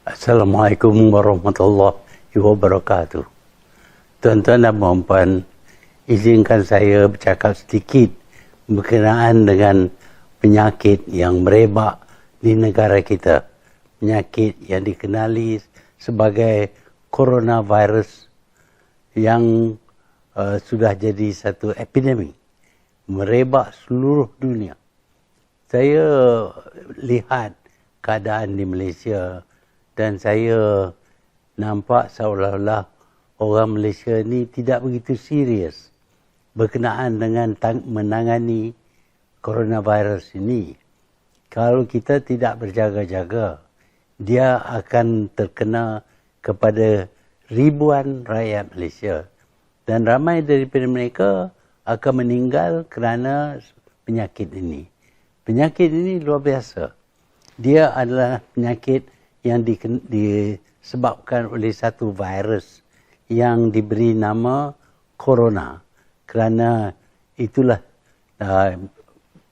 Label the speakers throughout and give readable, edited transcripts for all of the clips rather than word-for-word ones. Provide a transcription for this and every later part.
Speaker 1: Assalamualaikum warahmatullahi wabarakatuh. Tuan-tuan dan puan-puan, izinkan saya bercakap sedikit berkenaan dengan penyakit yang merebak di negara kita. Penyakit yang dikenali sebagai coronavirus yang sudah jadi satu epidemik, merebak seluruh dunia. Saya lihat keadaan di Malaysia dan saya nampak seolah-olah orang Malaysia ni tidak begitu serius berkenaan dengan menangani coronavirus ini. Kalau kita tidak berjaga-jaga, dia akan terkena kepada ribuan rakyat Malaysia. Dan ramai daripada mereka akan meninggal kerana penyakit ini. Penyakit ini luar biasa. Dia adalah penyakit yang disebabkan oleh satu virus yang diberi nama corona. Kerana itulah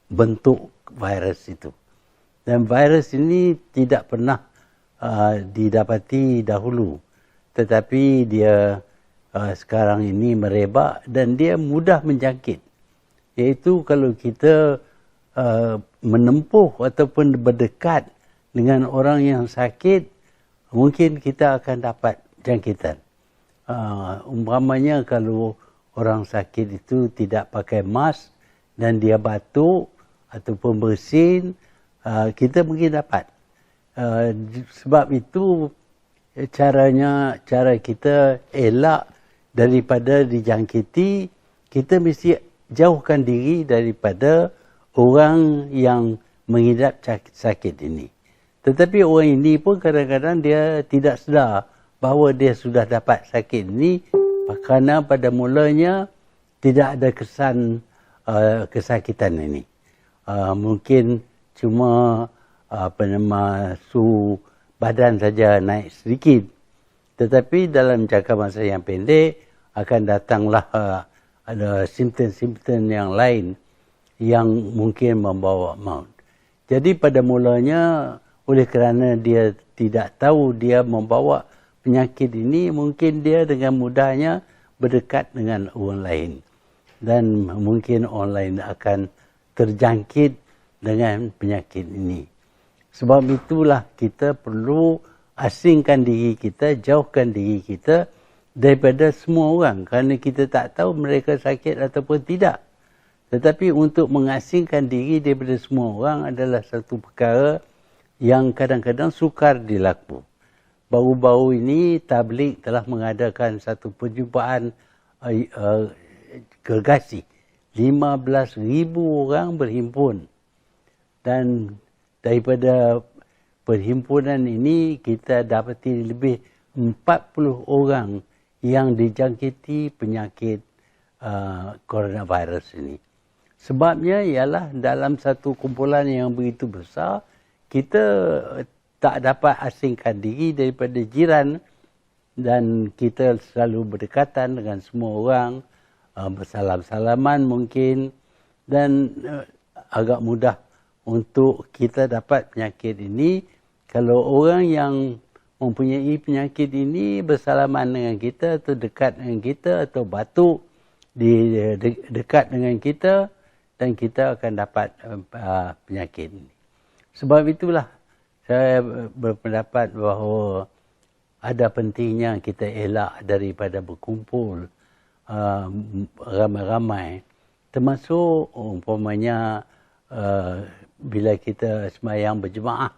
Speaker 1: bentuk virus itu. Dan virus ini tidak pernah didapati dahulu. Tetapi dia sekarang ini merebak dan dia mudah menjangkit. Iaitu kalau kita menempuh ataupun berdekat dengan orang yang sakit, mungkin kita akan dapat jangkitan. Umpamanya kalau orang sakit itu tidak pakai mask dan dia batuk ataupun bersin, kita mungkin dapat. Sebab itu cara kita elak daripada dijangkiti, kita mesti jauhkan diri daripada orang yang mengidap sakit ini. Tetapi orang ini pun kadang-kadang dia tidak sedar bahawa dia sudah dapat sakit ini kerana pada mulanya tidak ada kesan kesakitan ini. Mungkin cuma suhu badan saja naik sedikit. Tetapi dalam jangka masa yang pendek akan datanglah ada simptom-simptom yang lain yang mungkin membawa maut. Jadi pada mulanya oleh kerana dia tidak tahu dia membawa penyakit ini, mungkin dia dengan mudahnya berdekat dengan orang lain. Dan mungkin orang lain akan terjangkit dengan penyakit ini. Sebab itulah kita perlu asingkan diri kita, jauhkan diri kita daripada semua orang. Kerana kita tak tahu mereka sakit ataupun tidak. Tetapi untuk mengasingkan diri daripada semua orang adalah satu perkara yang kadang-kadang sukar dilaku. Baru-baru ini Tabligh telah mengadakan satu perjumpaan gergasi. 15,000 orang berhimpun. Dan daripada perhimpunan ini kita dapati lebih 40 orang yang dijangkiti penyakit coronavirus ini. Sebabnya ialah dalam satu kumpulan yang begitu besar, kita tak dapat asingkan diri daripada jiran dan kita selalu berdekatan dengan semua orang, bersalam-salaman mungkin, dan agak mudah untuk kita dapat penyakit ini. Kalau orang yang mempunyai penyakit ini bersalaman dengan kita atau dekat dengan kita atau batuk dekat dengan kita, dan kita akan dapat penyakit ini. Sebab itulah saya berpendapat bahawa ada pentingnya kita elak daripada berkumpul ramai-ramai. Termasuk umpamanya bila kita sembahyang berjemaah.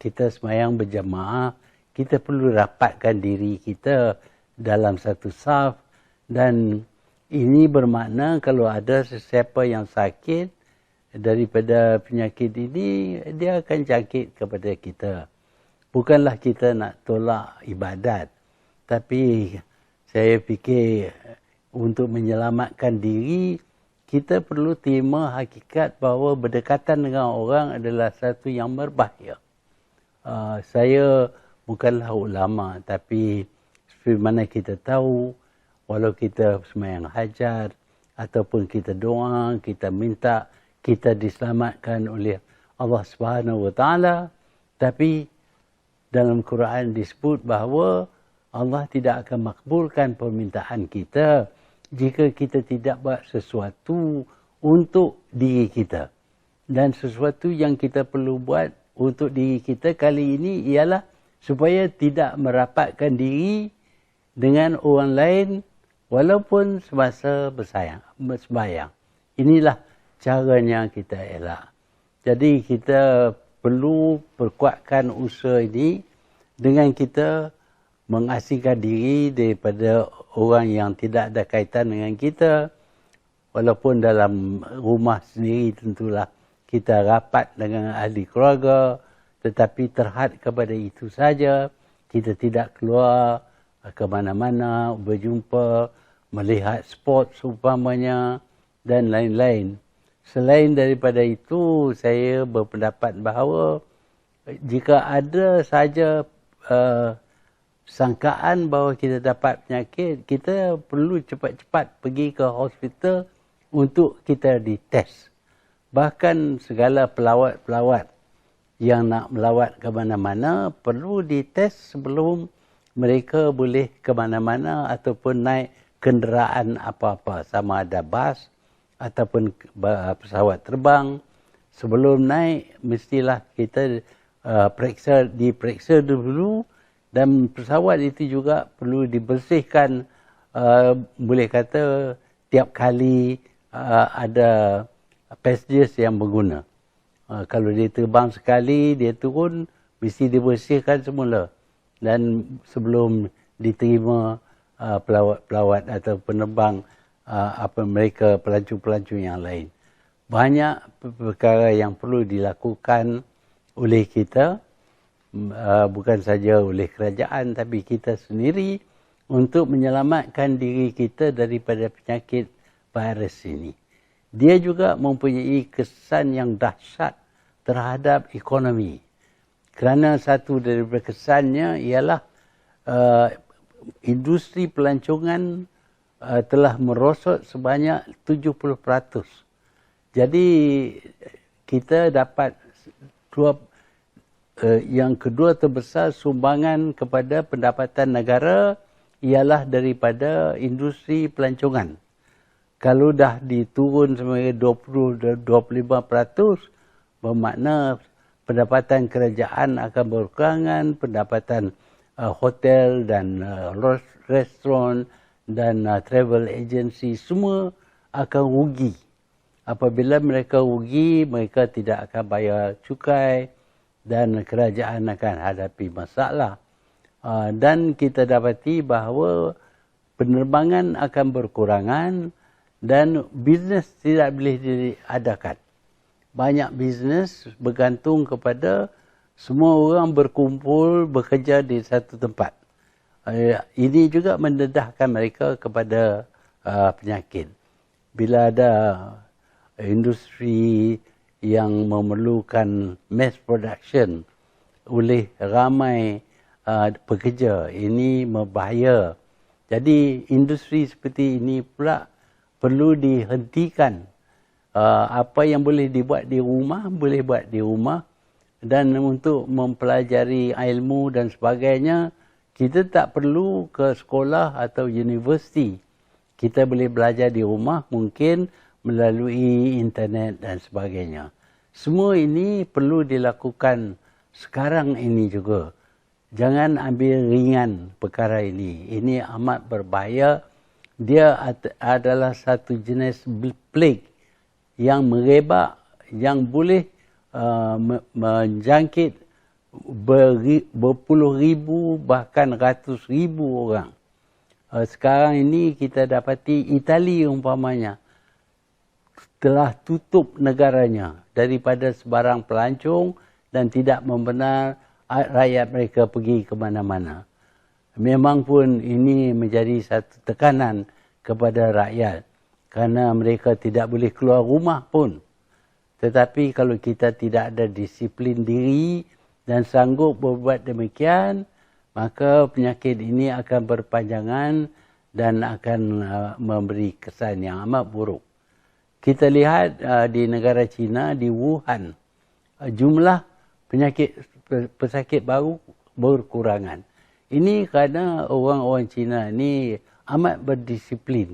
Speaker 1: Kita sembahyang berjemaah, kita perlu rapatkan diri kita dalam satu saf. Dan ini bermakna kalau ada sesiapa yang sakit daripada penyakit ini, dia akan jangkit kepada kita. Bukanlah kita nak tolak ibadat, tapi saya fikir untuk menyelamatkan diri, kita perlu terima hakikat bahawa berdekatan dengan orang adalah satu yang berbahaya. Saya bukanlah ulama, tapi seperti mana kita tahu, walau kita sembahyang hajat, ataupun kita doa, kita minta kita diselamatkan oleh Allah Subhanahu Wa Taala, tapi dalam Quran disebut bahawa Allah tidak akan makbulkan permintaan kita jika kita tidak buat sesuatu untuk diri kita. Dan sesuatu yang kita perlu buat untuk diri kita kali ini ialah supaya tidak merapatkan diri dengan orang lain walaupun semasa bersembahyang. Inilah caranya kita elak. Jadi kita perlu perkuatkan usaha ini dengan kita mengasingkan diri daripada orang yang tidak ada kaitan dengan kita. Walaupun dalam rumah sendiri tentulah kita rapat dengan ahli keluarga, tetapi terhad kepada itu saja. Kita tidak keluar ke mana-mana, berjumpa, melihat sport seumpamanya dan lain-lain. Selain daripada itu, saya berpendapat bahawa jika ada saja sangkaan bahawa kita dapat penyakit, kita perlu cepat-cepat pergi ke hospital untuk kita dites. Bahkan segala pelawat-pelawat yang nak melawat ke mana-mana perlu dites sebelum mereka boleh ke mana-mana ataupun naik kenderaan apa-apa, sama ada bas ataupun pesawat terbang. Sebelum naik mestilah kita diperiksa dulu, dan pesawat itu juga perlu dibersihkan, boleh kata tiap kali ada passengers yang berguna. Kalau dia terbang sekali, dia turun, mesti dibersihkan semula. Dan sebelum diterima pelawat-pelawat atau penerbang mereka pelancong-pelancong yang lain. Banyak perkara yang perlu dilakukan oleh kita, bukan saja oleh kerajaan, tapi kita sendiri untuk menyelamatkan diri kita daripada penyakit virus ini. Dia juga mempunyai kesan yang dahsyat terhadap ekonomi. Kerana satu daripada kesannya ialah industri pelancongan telah merosot sebanyak 70%. Jadi kita dapat yang kedua terbesar sumbangan kepada pendapatan negara ialah daripada industri pelancongan. Kalau dah diturun sampai 20-25%, bermakna pendapatan kerajaan akan berkurangan, pendapatan hotel dan restoran dan travel agency semua akan rugi. Apabila mereka rugi, mereka tidak akan bayar cukai dan kerajaan akan hadapi masalah. Dan kita dapati bahawa penerbangan akan berkurangan dan bisnes tidak boleh diadakan. Banyak bisnes bergantung kepada semua orang berkumpul bekerja di satu tempat. Ini juga mendedahkan mereka kepada penyakit. Bila ada industri yang memerlukan mass production oleh ramai pekerja, ini berbahaya. Jadi industri seperti ini pula perlu dihentikan. Apa yang boleh dibuat di rumah, boleh buat di rumah. Dan untuk mempelajari ilmu dan sebagainya, kita tak perlu ke sekolah atau universiti. Kita boleh belajar di rumah, mungkin melalui internet dan sebagainya. Semua ini perlu dilakukan sekarang ini juga. Jangan ambil ringan perkara ini. Ini amat berbahaya. Dia adalah satu jenis plague yang merebak, yang boleh menjangkit berpuluh ribu bahkan ratus ribu orang. Sekarang ini kita dapati Itali umpamanya telah tutup negaranya daripada sebarang pelancong dan tidak membenar rakyat mereka pergi ke mana-mana. Memang pun ini menjadi satu tekanan kepada rakyat kerana mereka tidak boleh keluar rumah pun. Tetapi kalau kita tidak ada disiplin diri dan sanggup berbuat demikian, maka penyakit ini akan berpanjangan dan akan memberi kesan yang amat buruk. Kita lihat di negara China, di Wuhan, jumlah pesakit baru berkurangan. Ini kerana orang-orang Cina ni amat berdisiplin.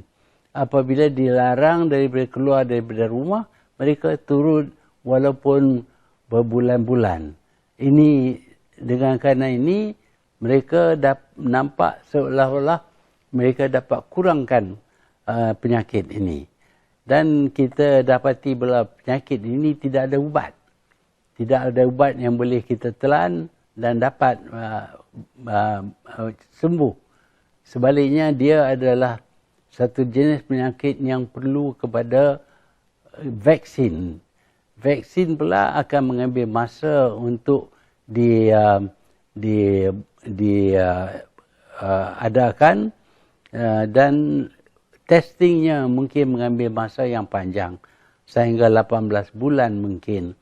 Speaker 1: Apabila dilarang daripada keluar daripada rumah, mereka turun walaupun berbulan-bulan. Ini dengan kerana ini mereka nampak seolah-olah mereka dapat kurangkan penyakit ini. Dan kita dapati bila penyakit ini tidak ada ubat. Tidak ada ubat yang boleh kita telan dan dapat sembuh. Sebaliknya dia adalah satu jenis penyakit yang perlu kepada vaksin. Vaksin pula akan mengambil masa untuk diadakan dan testingnya mungkin mengambil masa yang panjang sehingga 18 bulan mungkin.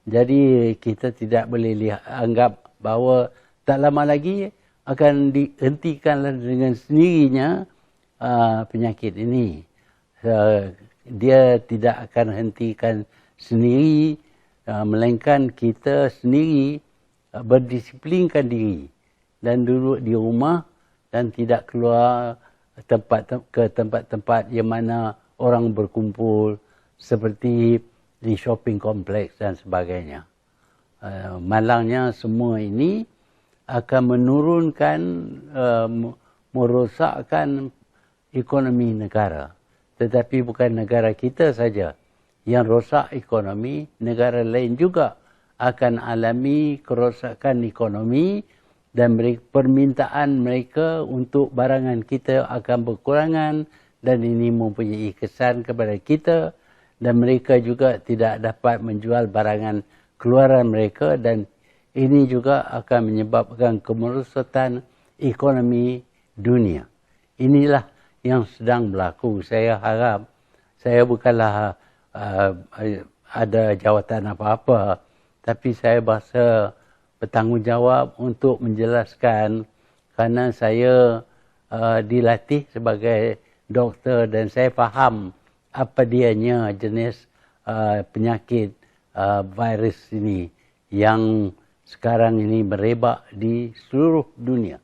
Speaker 1: Jadi kita tidak boleh anggap bahawa tak lama lagi akan dihentikanlah dengan sendirinya penyakit ini. Dia tidak akan hentikan sendiri, melainkan kita sendiri berdisiplinkan diri dan duduk di rumah dan tidak keluar ke tempat-tempat yang mana orang berkumpul seperti di shopping kompleks dan sebagainya. Malangnya semua ini akan menurunkan, merosakkan ekonomi negara. Tetapi bukan negara kita saja yang rosak ekonomi, negara lain juga akan alami kerosakan ekonomi dan permintaan mereka untuk barangan kita akan berkurangan dan ini mempunyai kesan kepada kita dan mereka juga tidak dapat menjual barangan keluaran mereka dan ini juga akan menyebabkan kemerosotan ekonomi dunia. Inilah yang sedang berlaku. Saya harap, saya bukanlah ada jawatan apa-apa, tapi saya berasa bertanggungjawab untuk menjelaskan kerana saya dilatih sebagai doktor dan saya faham apa dianya jenis penyakit virus ini yang sekarang ini merebak di seluruh dunia.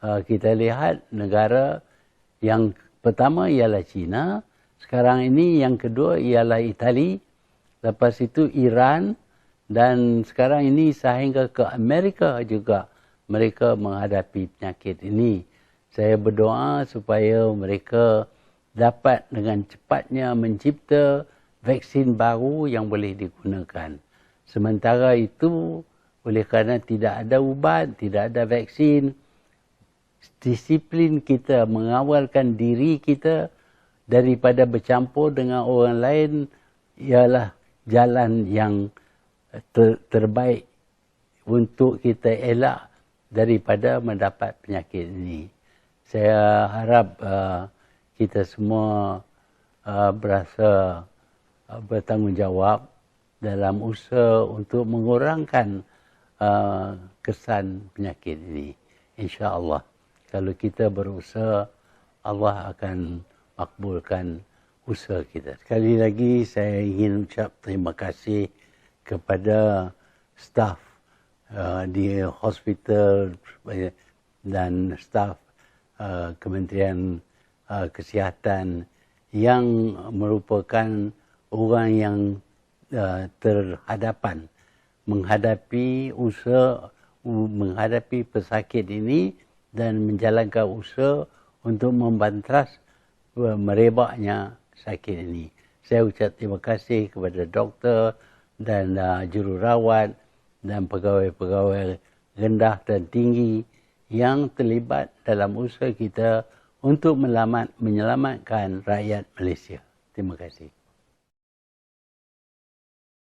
Speaker 1: Kita lihat negara yang pertama ialah China, sekarang ini yang kedua ialah Itali, lepas itu Iran dan sekarang ini sehingga ke Amerika juga mereka menghadapi penyakit ini. Saya berdoa supaya mereka dapat dengan cepatnya mencipta vaksin baru yang boleh digunakan. Sementara itu, oleh kerana tidak ada ubat, tidak ada vaksin, disiplin kita mengawalkan diri kita daripada bercampur dengan orang lain ialah jalan yang terbaik untuk kita elak daripada mendapat penyakit ini. Saya harap kita semua berasa bertanggungjawab dalam usaha untuk mengurangkan kesan penyakit ini. InsyaAllah. Kalau kita berusaha, Allah akan makbulkan usaha kita. Sekali lagi saya ingin ucap terima kasih kepada staf di hospital dan staf Kementerian Kesihatan yang merupakan orang yang terhadapan menghadapi pesakit ini dan menjalankan usaha untuk membantas merebaknya sakit ini. Saya ucap terima kasih kepada doktor dan jururawat dan pegawai-pegawai rendah dan tinggi yang terlibat dalam usaha kita untuk menyelamatkan rakyat Malaysia. Terima kasih.